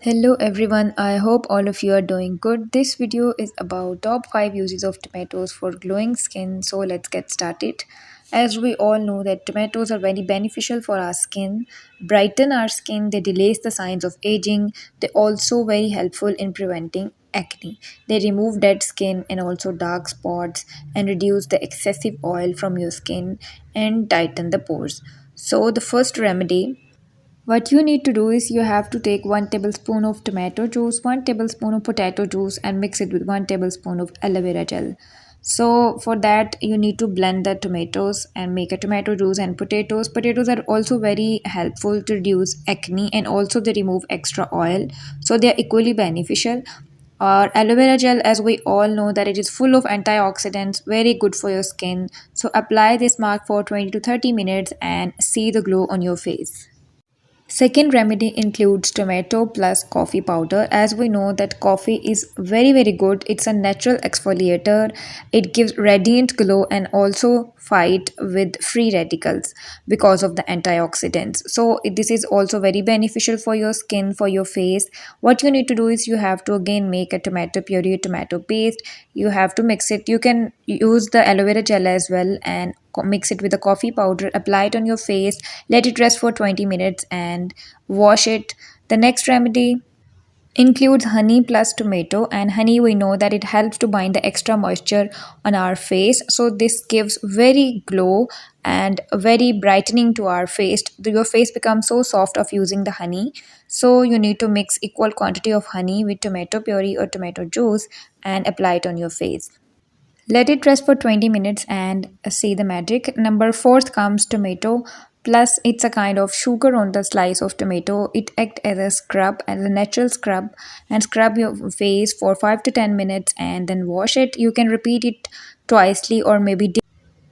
Hello everyone, I hope all of you are doing good. This video is about top 5 uses of tomatoes for glowing skin. So let's get started. As we all know that tomatoes are very beneficial for our skin, brighten our skin, they delay the signs of aging, they also very helpful in preventing acne. They remove dead skin and also dark spots and reduce the excessive oil from your skin and tighten the pores. So the first remedy, what you need to do is you have to take 1 tablespoon of tomato juice, 1 tablespoon of potato juice and mix it with 1 tablespoon of aloe vera gel. So for that you need to blend the tomatoes and make a tomato juice and potatoes. Potatoes are also very helpful to reduce acne and also they remove extra oil. So they are equally beneficial. Or aloe vera gel, as we all know that it is full of antioxidants, very good for your skin. So apply this mask for 20 to 30 minutes and see the glow on your face. Second remedy includes tomato plus coffee powder. As we know that coffee is very good. It's a natural exfoliator. It gives radiant glow and also fight with free radicals because of the antioxidants. So this is also very beneficial for your skin, for your face. What you need to do is you have to again make a tomato puree, tomato paste. You have to mix it. You can use the aloe vera gel as well and mix it with the coffee powder, apply it on your face, let it rest for 20 minutes and wash it. The next remedy includes honey plus tomato, and honey we know that it helps to bind the extra moisture on our face, so this gives very glow and very brightening to our face. Your face becomes so soft of using the honey. So you need to mix equal quantity of honey with tomato puree or tomato juice and apply it on your face. Let it rest for 20 minutes and see the magic. Number fourth comes tomato. Plus, it's a kind of sugar on the slice of tomato. It acts as a scrub, as a natural scrub, and scrub your face for 5 to 10 minutes and then wash it. You can repeat it twicely or maybe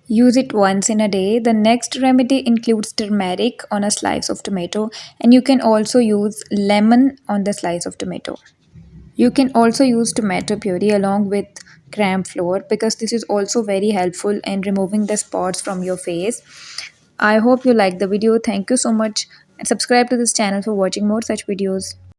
use it once in a day. The next remedy includes turmeric on a slice of tomato, and you can also use lemon on the slice of tomato. You can also use tomato puree along with gram flour because this is also very helpful in removing the spots from your face. I hope you like the video. Thank you so much and subscribe to this channel for watching more such videos.